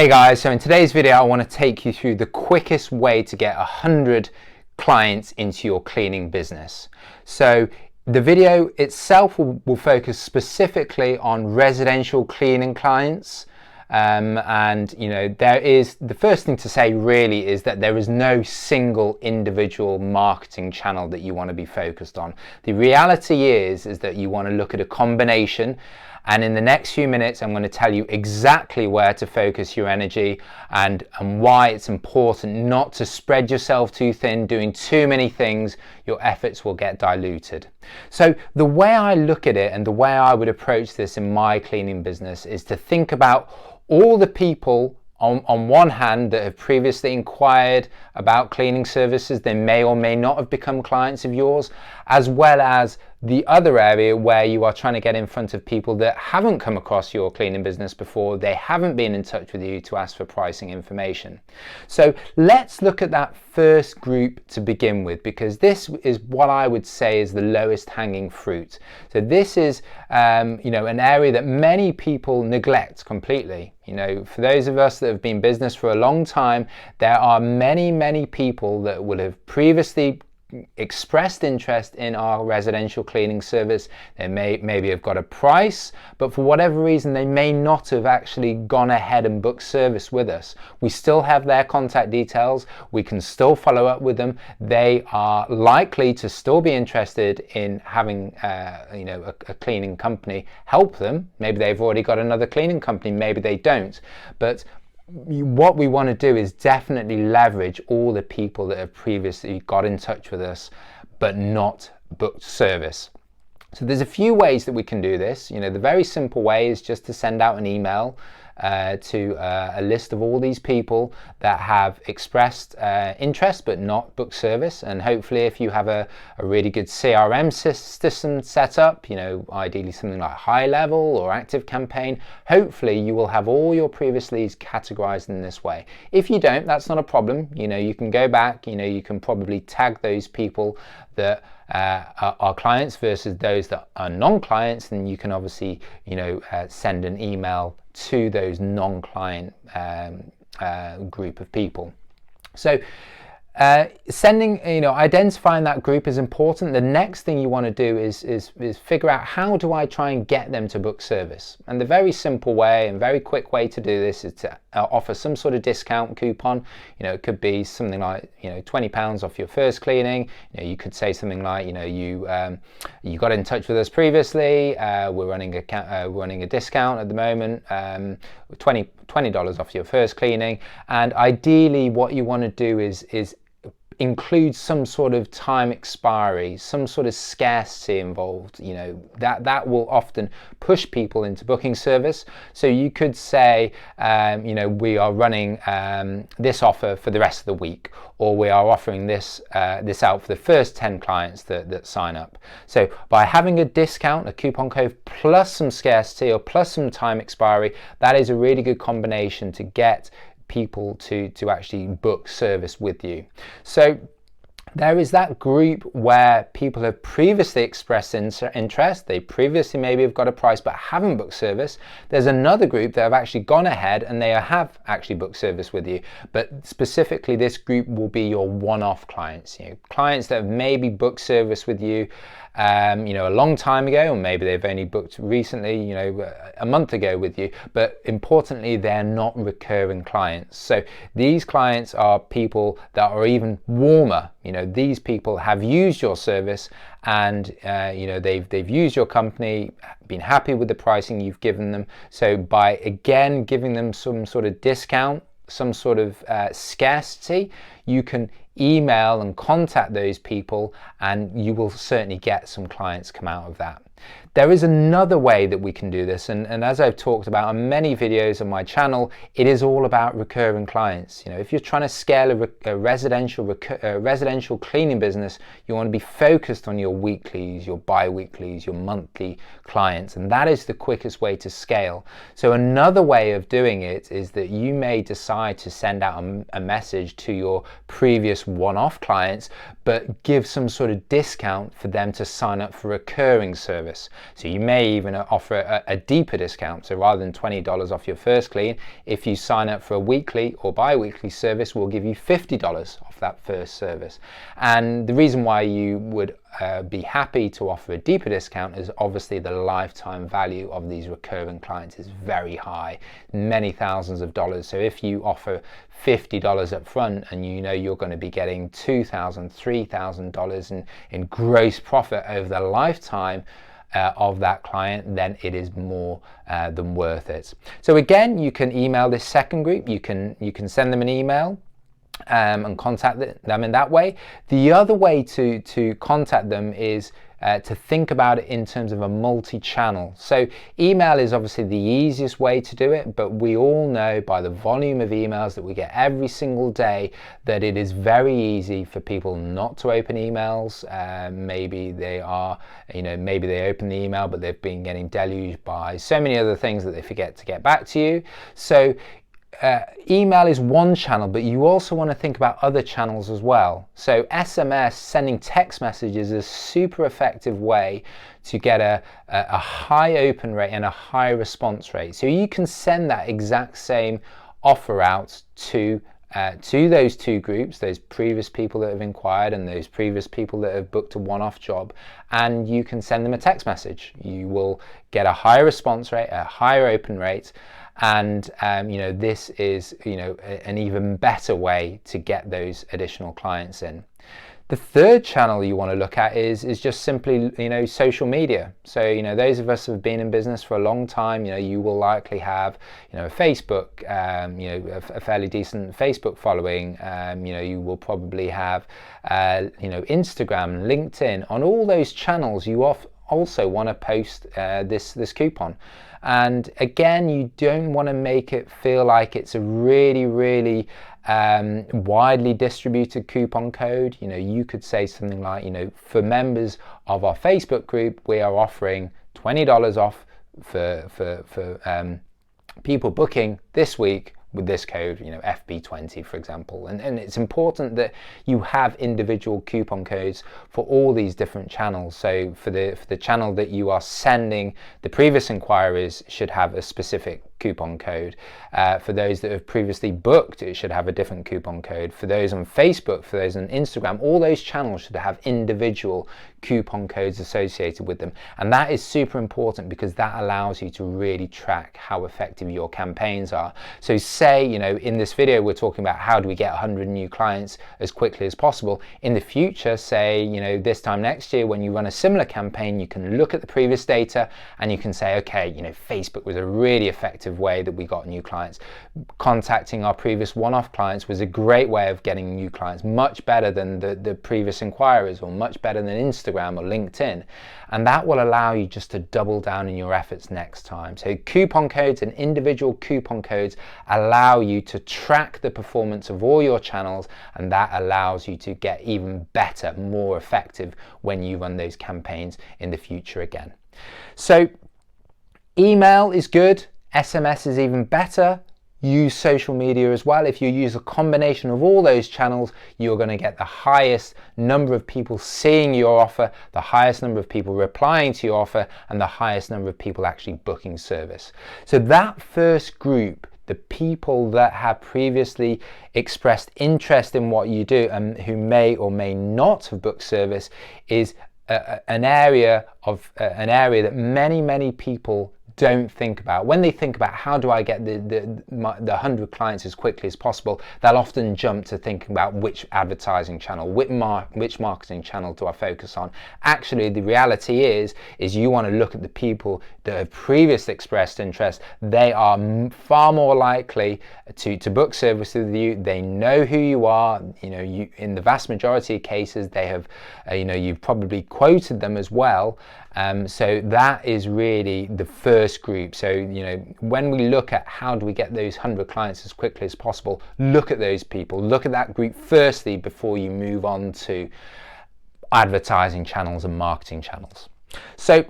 Hey guys, so in today's video I want to take you through the quickest way to get 100 clients into your cleaning business. So the video itself will focus specifically on residential cleaning clients. And there is, the first thing to say really is that there is no single individual marketing channel that you want to be focused on. The reality is that you want to look at a combination. And in the next few minutes, I'm going to tell you exactly where to focus your energy and why it's important not to spread yourself too thin, doing too many things. Your efforts will get diluted. So the way I look at it and the way I would approach this in my cleaning business is to think about all the people on one hand that have previously inquired about cleaning services. They may or may not have become clients of yours, as well as the other area where you are trying to get in front of people that haven't come across your cleaning business before. They haven't been in touch with you to ask for pricing information. So let's look at that first group to begin with, because this is what I would say is the lowest hanging fruit. So this is an area that many people neglect completely. For those of us that have been in business for a long time, there are many people that would have previously expressed interest in our residential cleaning service. They maybe have got a price, but for whatever reason they may not have actually gone ahead and booked service with us. We still have their contact details. We can still follow up with them. They are likely to still be interested in having a cleaning company help them. Maybe they've already got another cleaning company, maybe they don't, but what we want to do is definitely leverage all the people that have previously got in touch with us but not booked service. So there's a few ways that we can do this. The very simple way is just to send out an email to a list of all these people that have expressed interest but not booked service. And hopefully if you have a really good CRM system set up, ideally something like High Level or Active Campaign, hopefully you will have all your previous leads categorized in this way. If you don't, that's not a problem. You can go back, you can probably tag those people that are clients versus those that are non-clients, and you can obviously send an email to those non-client group of people. So identifying that group is important. The next thing you want to do is figure out, how do I try and get them to book service? And the very simple way and very quick way to do this is to offer some sort of discount coupon. It could be something like £20 off your first cleaning. You could say something like you got in touch with us previously. We're running a discount at the moment, $20 off your first cleaning. And ideally what you want to do is include some sort of time expiry, some sort of scarcity involved. That will often push people into booking service. So you could say, we are running this offer for the rest of the week, or we are offering this out for the first 10 clients that sign up. So by having a discount, a coupon code, plus some scarcity or plus some time expiry, that is a really good combination to get people to actually book service with you. So there is that group where people have previously expressed interest. They previously maybe have got a price but haven't booked service. There's another group that have actually gone ahead and they have actually booked service with you. But specifically this group will be your one-off clients. Clients that have maybe booked service with you a long time ago, or maybe they've only booked recently, a month ago with you, but importantly they're not recurring clients. So these clients are people that are even warmer. These people have used your service and they've used your company, been happy with the pricing you've given them. So by again giving them some sort of discount, some sort of scarcity, you can email and contact those people and you will certainly get some clients come out of that. There is another way that we can do this, and as I've talked about on many videos on my channel, it is all about recurring clients. If you're trying to scale a residential cleaning business, you want to be focused on your weeklies, your bi-weeklies, your monthly clients, and that is the quickest way to scale. So another way of doing it is that you may decide to send out a message to your previous one-off clients, but give some sort of discount for them to sign up for recurring service. So you may even offer a deeper discount. So rather than $20 off your first clean, if you sign up for a weekly or bi-weekly service, we'll give you $50 off that first service. And the reason why you would be happy to offer a deeper discount is obviously the lifetime value of these recurring clients is very high, many thousands of dollars. So if you offer $50 up front and you know you're going to be getting $2,000, $3,000 in gross profit over the lifetime of that client, then it is more than worth it. So again, you can email this second group. You can send them an email and contact them in that way. The other way to contact them is to think about it in terms of a multi-channel. So email is obviously the easiest way to do it, but we all know by the volume of emails that we get every single day that it is very easy for people not to open emails. Maybe they are, maybe they open the email, but they've been getting deluged by so many other things that they forget to get back to you. So email is one channel, but you also want to think about other channels as well. So SMS, sending text messages, is a super effective way to get a high open rate and a high response rate. So you can send that exact same offer out to those two groups, those previous people that have inquired and those previous people that have booked a one-off job, and you can send them a text message. You will get a higher response rate, a higher open rate, and this is an even better way to get those additional clients in. The third channel you want to look at is just simply social media. So those of us who have been in business for a long time, you will likely have a Facebook, a fairly decent Facebook following. You will probably have Instagram, LinkedIn. On all those channels, you also want to post this coupon. And again, you don't want to make it feel like it's a really widely distributed coupon code. You could say something like, for members of our Facebook group, we are offering $20 off for people booking this week with this code, FB20, for example. And it's important that you have individual coupon codes for all these different channels. So for the channel that you are sending the previous inquiries should have a specific coupon code. For those that have previously booked, it should have a different coupon code. For those on Facebook, for those on Instagram, all those channels should have individual coupon codes associated with them. And that is super important because that allows you to really track how effective your campaigns are. So say, in this video, we're talking about how do we get 100 new clients as quickly as possible. In the future, say, this time next year, when you run a similar campaign, you can look at the previous data and you can say, okay, Facebook was a really effective way that we got new clients. Contacting our previous one-off clients was a great way of getting new clients, much better than the previous inquiries, or much better than Instagram or LinkedIn. And that will allow you just to double down in your efforts next time. So coupon codes and individual coupon codes allow you to track the performance of all your channels, and that allows you to get even better, more effective when you run those campaigns in the future again. So email is good. SMS is even better. Use social media as well. If you use a combination of all those channels, you're going to get the highest number of people seeing your offer, the highest number of people replying to your offer, and the highest number of people actually booking service. So that first group, the people that have previously expressed interest in what you do and who may or may not have booked service, is an area that many people don't think about. When they think about how do I get the 100 clients as quickly as possible, they'll often jump to thinking about which advertising channel, which marketing channel do I focus on. Actually, the reality is you want to look at the people that have previously expressed interest. They are far more likely to book service with you. They know who you are. You, in the vast majority of cases, they have, you've probably quoted them as well. So that is really the first group. So, when we look at how do we get those 100 clients as quickly as possible, look at those people, look at that group firstly before you move on to advertising channels and marketing channels. So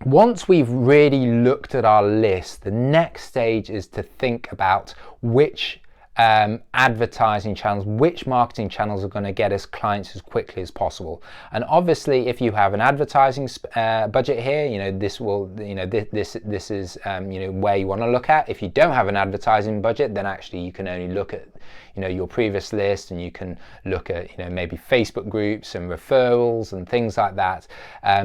once we've really looked at our list, the next stage is to think about which advertising channels, which marketing channels are going to get us clients as quickly as possible. And obviously, if you have an advertising budget here, this will, this is, where you want to look at. If you don't have an advertising budget, then actually you can only look at, your previous list, and you can look at, maybe Facebook groups and referrals and things like that.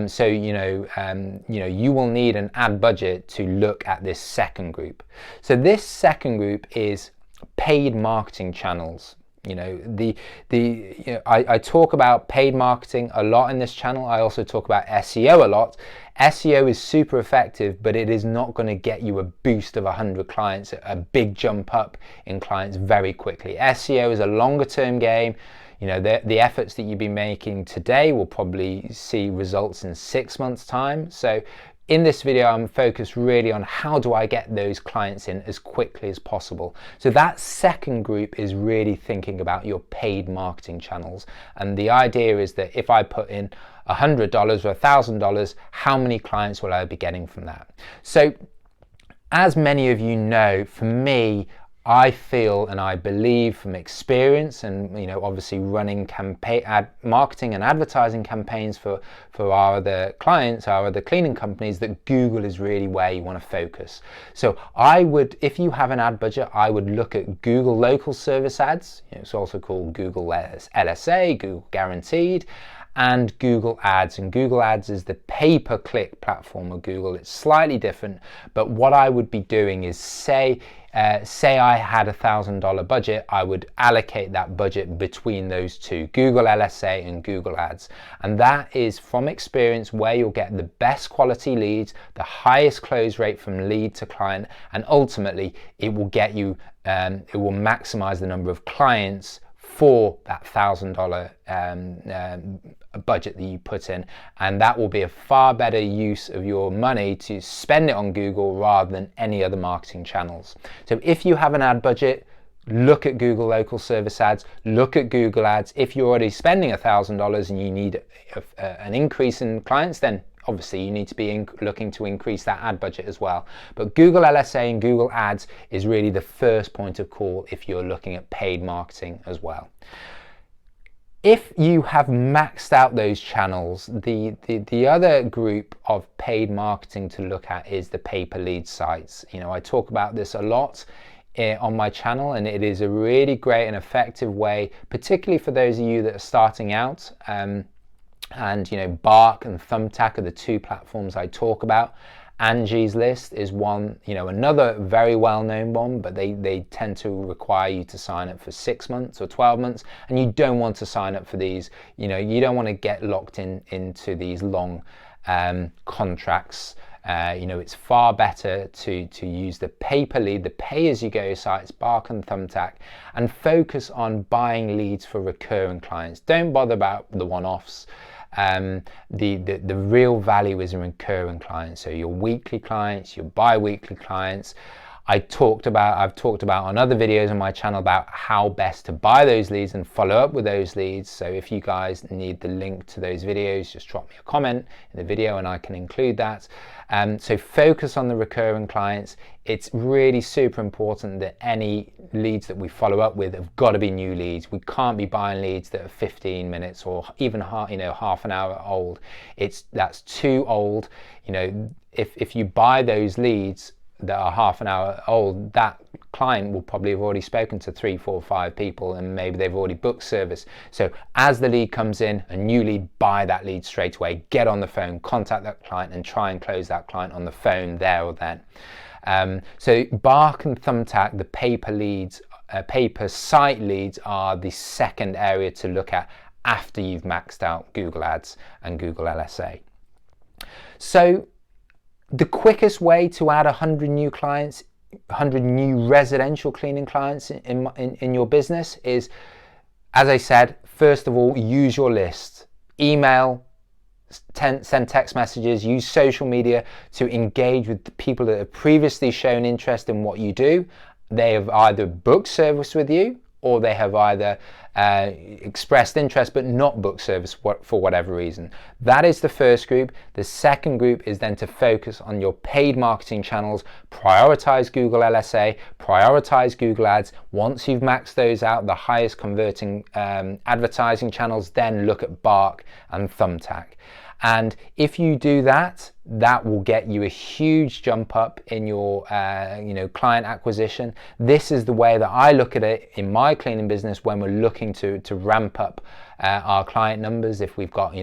So you will need an ad budget to look at this second group. So this second group is paid marketing channels. I talk about paid marketing a lot in this channel. I also talk about SEO a lot. SEO is super effective, but it is not going to get you a boost of 100 clients, a big jump up in clients very quickly. SEO is a longer term game. The efforts that you've been making today will probably see results in 6 months' time. So in this video, I'm focused really on how do I get those clients in as quickly as possible. So that second group is really thinking about your paid marketing channels. And the idea is that if I put in $100 or $1,000, how many clients will I be getting from that? So as many of you know, for me, I feel and I believe from experience and obviously running marketing and advertising campaigns for our other clients, our other cleaning companies, that Google is really where you want to focus. So I would, if you have an ad budget, I would look at Google local service ads. It's also called Google LSA, Google Guaranteed, and Google Ads. And Google Ads is the pay-per-click platform of Google. It's slightly different, but what I would be doing is say I had $1,000 budget, I would allocate that budget between those two, Google LSA and Google Ads. And that is from experience where you'll get the best quality leads, the highest close rate from lead to client, and ultimately it will get you, it will maximize the number of clients for that $1,000 budget that you put in, and that will be a far better use of your money to spend it on Google rather than any other marketing channels. So if you have an ad budget, look at Google local service ads, look at Google Ads. If you're already spending $1,000 and you need an increase in clients, then obviously you need to be looking to increase that ad budget as well. But Google LSA and Google Ads is really the first point of call if you're looking at paid marketing as well. If you have maxed out those channels, the other group of paid marketing to look at is the pay-per-lead sites. I talk about this a lot on my channel, and it is a really great and effective way, particularly for those of you that are starting out. And Bark and Thumbtack are the two platforms I talk about. Angie's List is one, another very well-known one, but they tend to require you to sign up for 6 months or 12 months, and you don't want to sign up for these. You don't want to get locked into these long contracts. It's far better to use the pay-per-lead, the pay-as-you-go sites, Bark and Thumbtack, and focus on buying leads for recurring clients. Don't bother about the one-offs. The real value is in recurring clients, so your weekly clients, your bi-weekly clients. I've talked about on other videos on my channel about how best to buy those leads and follow up with those leads. So if you guys need the link to those videos, just drop me a comment in the video and I can include that. So focus on the recurring clients. It's really super important that any leads that we follow up with have got to be new leads. We can't be buying leads that are 15 minutes or even half an hour old. That's too old. If you buy those leads that are half an hour old, that client will probably have already spoken to 3, 4, 5 people, and maybe they've already booked service. So as the lead comes in, a new lead, buy that lead straight away, get on the phone, contact that client and try and close that client on the phone there or then. So Bark and Thumbtack, the paper site leads, are the second area to look at after you've maxed out Google Ads and Google LSA. So the quickest way to add 100 new clients, 100 new residential cleaning clients in your business is, as I said, first of all, use your list. Email, send text messages, use social media to engage with the people that have previously shown interest in what you do. They have either booked service with you or they have either expressed interest but not booked service for whatever reason. That is the first group. The second group is then to focus on your paid marketing channels, prioritize Google LSA, prioritize Google Ads. Once you've maxed those out, the highest converting advertising channels, then look at Bark and Thumbtack. And if you do that, that will get you a huge jump up in your client acquisition. This is the way that I look at it in my cleaning business when we're looking to ramp up our client numbers, if we've got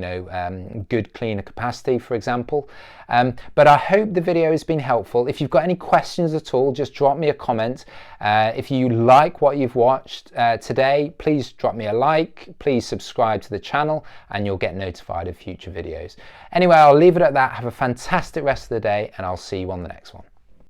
good cleaner capacity, for example. But I hope the video has been helpful. If you've got any questions at all, just drop me a comment. If you like what you've watched today, please drop me a like, please subscribe to the channel, and you'll get notified of future videos. Anyway, I'll leave it at that. Have a fantastic rest of the day, and I'll see you on the next one.